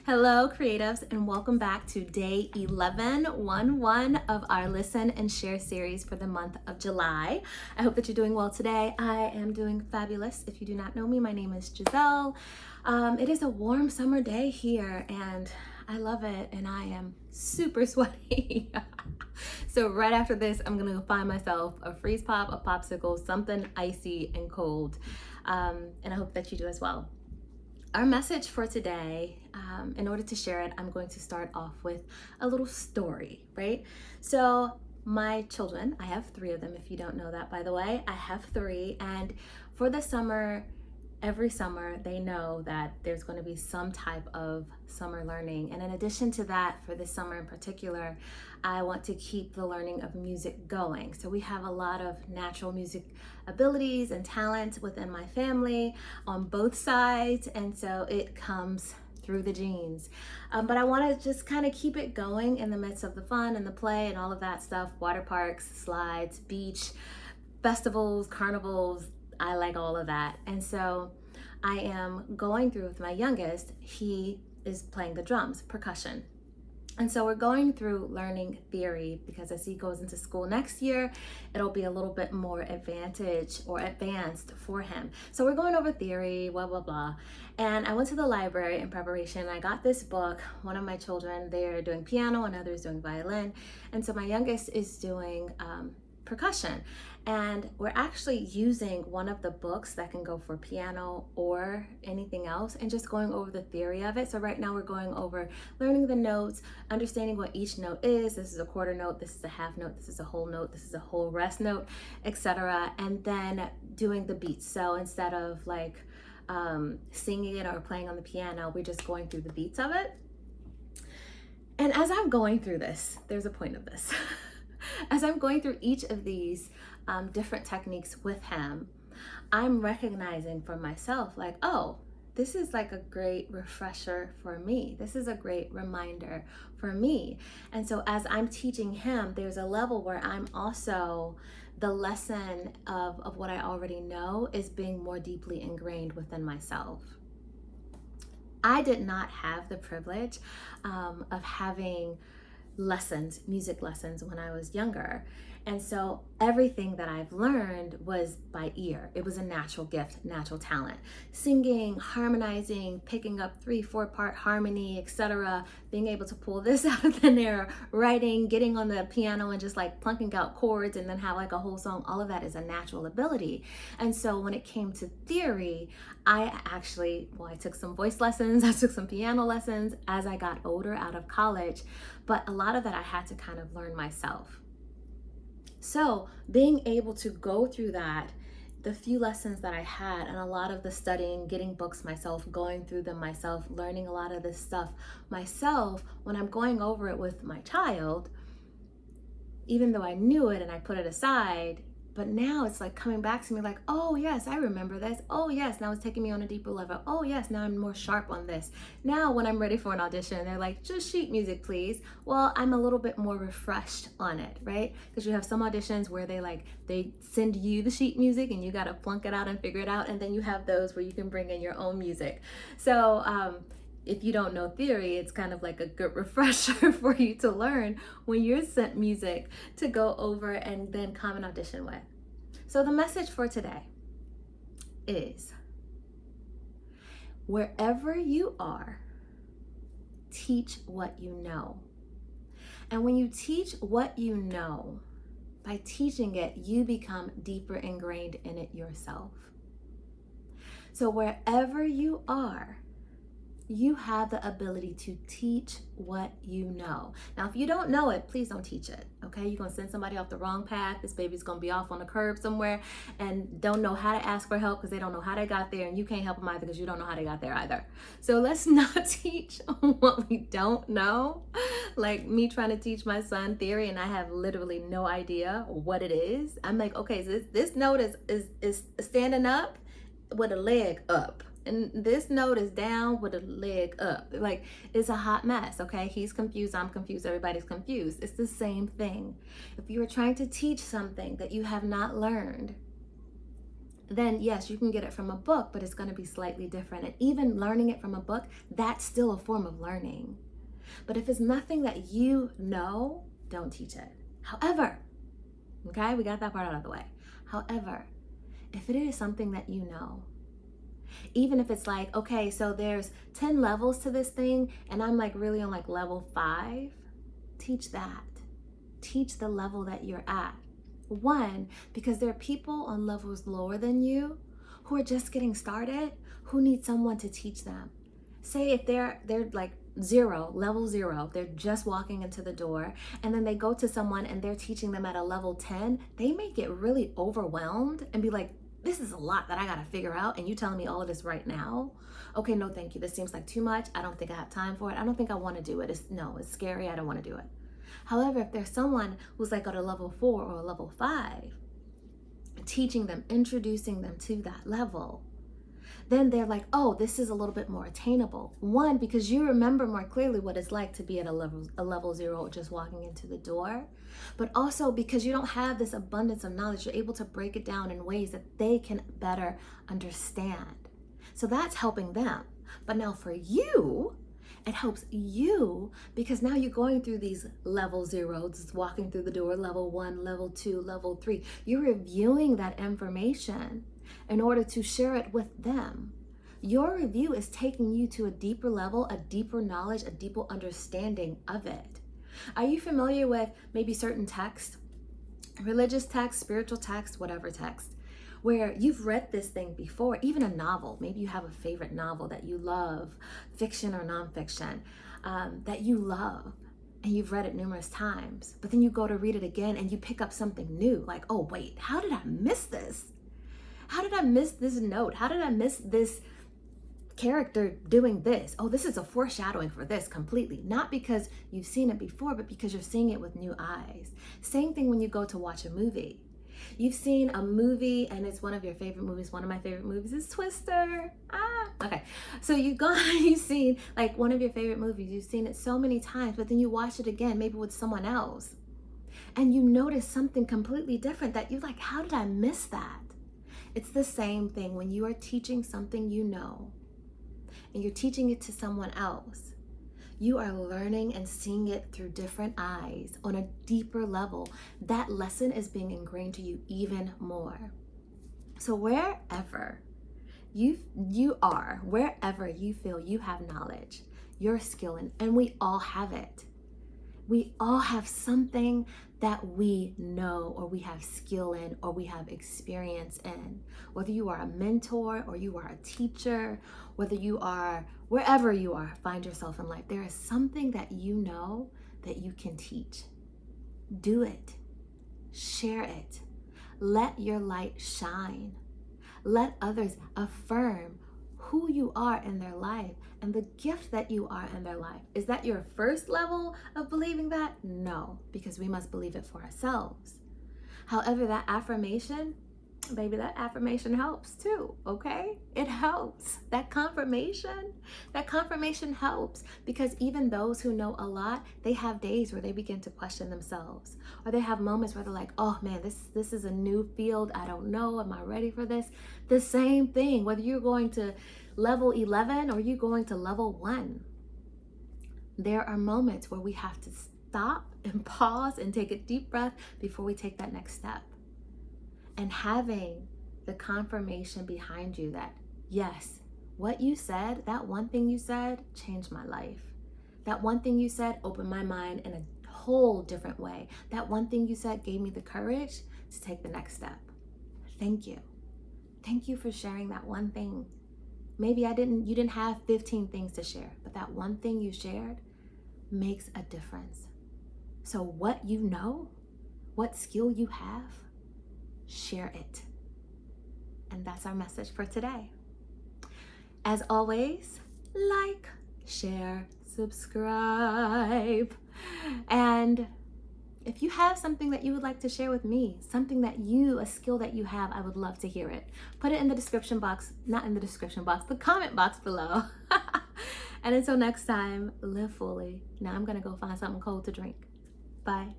Hello, creatives, and welcome back to day 11 of our Listen and Share series for the month of July. I hope that you're doing well today. I am doing fabulous. If you do not know me, my name is Jazelle. It is a warm summer day here, and I love it, and I am super sweaty. So right after this, I'm gonna go find myself a freeze pop, a popsicle, something icy and cold, and I hope that you do as well. Our message for today, in order to share it, I'm going to start off with a little story, right? So my children, I have 3 of them, if you don't know that, by the way. I have 3, and for the summer, every summer, they know that there's going to be some type of summer learning. And in addition to that, for this summer in particular, I want to keep the learning of music going. So we have a lot of natural music abilities and talent within my family on both sides. And so it comes through the genes. But I want to just kind of keep it going in the midst of the fun and the play and all of that stuff. Water parks, slides, beach, festivals, carnivals. I like all of that. And so I am going through with my youngest. He is playing the drums, percussion. And so we're going through learning theory because as he goes into school next year, it'll be a little bit more advanced for him. So we're going over theory, blah, blah, blah. And I went to the library in preparation. I got this book. One of my children, they're doing piano, another is doing violin. And so my youngest is doing percussion. And we're actually using one of the books that can go for piano or anything else and just going over the theory of it. So right now we're going over learning the notes, understanding what each note is. This is a quarter note, this is a half note, this is a whole note, this is a whole rest note, etc. And then doing the beats. So instead of like singing it or playing on the piano, we're just going through the beats of it. And as I'm going through this, there's a point of this. As I'm going through each of these different techniques with him, I'm recognizing for myself like, oh, this is like a great refresher for me. This is a great reminder for me. And so as I'm teaching him, there's a level where I'm also, the lesson of what I already know is being more deeply ingrained within myself. I did not have the privilege of having music lessons when I was younger. And so everything that I've learned was by ear. It was a natural gift, natural talent. Singing, harmonizing, picking up 3-4 part harmony, etc. Being able to pull this out of thin air, writing, getting on the piano and just like plunking out chords and then have like a whole song, all of that is a natural ability. And so when it came to theory, I took some voice lessons, I took some piano lessons as I got older out of college, but a lot of that I had to kind of learn myself. So being able to go through that, the few lessons that I had and a lot of the studying, getting books myself, going through them myself, learning a lot of this stuff myself, when I'm going over it with my child, even though I knew it and I put it aside, but now it's like coming back to me like, oh yes, I remember this. Oh yes, now it's taking me on a deeper level. Oh yes, now I'm more sharp on this. Now when I'm ready for an audition, they're like, just sheet music, please. Well, I'm a little bit more refreshed on it, right? Because you have some auditions where they send you the sheet music and you got to plunk it out and figure it out. And then you have those where you can bring in your own music. So, if you don't know theory, it's kind of like a good refresher for you to learn when you're sent music to go over and then come and audition with. So the message for today is, wherever you are, teach what you know. And when you teach what you know, by teaching it, you become deeper ingrained in it yourself. So wherever you are, you have the ability to teach what you know. Now, if you don't know it, please don't teach it, okay? You're gonna send somebody off the wrong path. This baby's gonna be off on the curb somewhere and don't know how to ask for help because they don't know how they got there, and you can't help them either because you don't know how they got there either. So let's not teach what we don't know. Like me trying to teach my son theory and I have literally no idea what it is. I'm like, okay, so this note is standing up with a leg up. And this note is down with a leg up. Like, it's a hot mess, okay? He's confused, I'm confused, everybody's confused. It's the same thing. If you are trying to teach something that you have not learned, then yes, you can get it from a book, but it's going to be slightly different. And even learning it from a book, that's still a form of learning. But if it's nothing that you know, don't teach it. However, okay, we got that part out of the way. However, if it is something that you know, even if it's like, okay, so there's 10 levels to this thing and I'm like really on like level 5, teach that. Teach the level that you're at. One, because there are people on levels lower than you who are just getting started, who need someone to teach them. Say if they're like level 0, they're just walking into the door, and then they go to someone and they're teaching them at a level 10, they may get really overwhelmed and be like, this is a lot that I gotta figure out, and you telling me all of this right now? Okay, no thank you, this seems like too much. I don't think I have time for it. I don't think I wanna do it. It's scary, I don't wanna do it. However, if there's someone who's like at a level 4 or a level 5, teaching them, introducing them to that level, then they're like, oh, this is a little bit more attainable. One, because you remember more clearly what it's like to be at a level 0 just walking into the door, but also because you don't have this abundance of knowledge, you're able to break it down in ways that they can better understand. So that's helping them. But now for you, it helps you because now you're going through these level 0s, walking through the door, level 1, level 2, level 3. You're reviewing that information in order to share it with them. Your review is taking you to a deeper level, a deeper knowledge, a deeper understanding of it. Are you familiar with maybe certain text, religious text, spiritual text, whatever text, where you've read this thing before, even a novel? Maybe you have a favorite novel that you love, fiction or nonfiction, that you love, and you've read it numerous times, but then you go to read it again and you pick up something new, like, oh wait, how did I miss this? How did I miss this note? How did I miss this character doing this? Oh, this is a foreshadowing for this completely. Not because you've seen it before, but because you're seeing it with new eyes. Same thing when you go to watch a movie. You've seen a movie and it's one of your favorite movies. One of my favorite movies is Twister. Okay. So you've seen like one of your favorite movies. You've seen it so many times, but then you watch it again, maybe with someone else, and you notice something completely different that you're like, how did I miss that? It's the same thing when you are teaching something you know and you're teaching it to someone else. You are learning and seeing it through different eyes on a deeper level. That lesson is being ingrained to you even more. So wherever you are, wherever you feel you have knowledge, your skill, and we all have it. We all have something that we know or we have skill in or we have experience in. Whether you are a mentor or you are a teacher, whether you are wherever you are, find yourself in life, there is something that you know that you can teach. Do it. Share it. Let your light shine. Let others affirm who you are in their life and the gift that you are in their life. Is that your first level of believing that? No, because we must believe it for ourselves. However, that affirmation, baby, that affirmation helps too, okay? It helps. That confirmation helps, because even those who know a lot, they have days where they begin to question themselves, or they have moments where they're like, oh man, this is a new field. I don't know. Am I ready for this? The same thing, whether you're going to level 11 or you're going to level 1, there are moments where we have to stop and pause and take a deep breath before we take that next step. And having the confirmation behind you that, yes, what you said, that one thing you said changed my life. That one thing you said opened my mind in a whole different way. That one thing you said gave me the courage to take the next step. Thank you. Thank you for sharing that one thing. Maybe you didn't have 15 things to share, but that one thing you shared makes a difference. So what you know, what skill you have, share it. And that's our message for today. As always, like, share, subscribe. And if you have something that you would like to share with me, a skill that you have, I would love to hear it. Put it in the description box, not in the description box, the comment box below. And until next time, live fully. Now I'm gonna go find something cold to drink. Bye.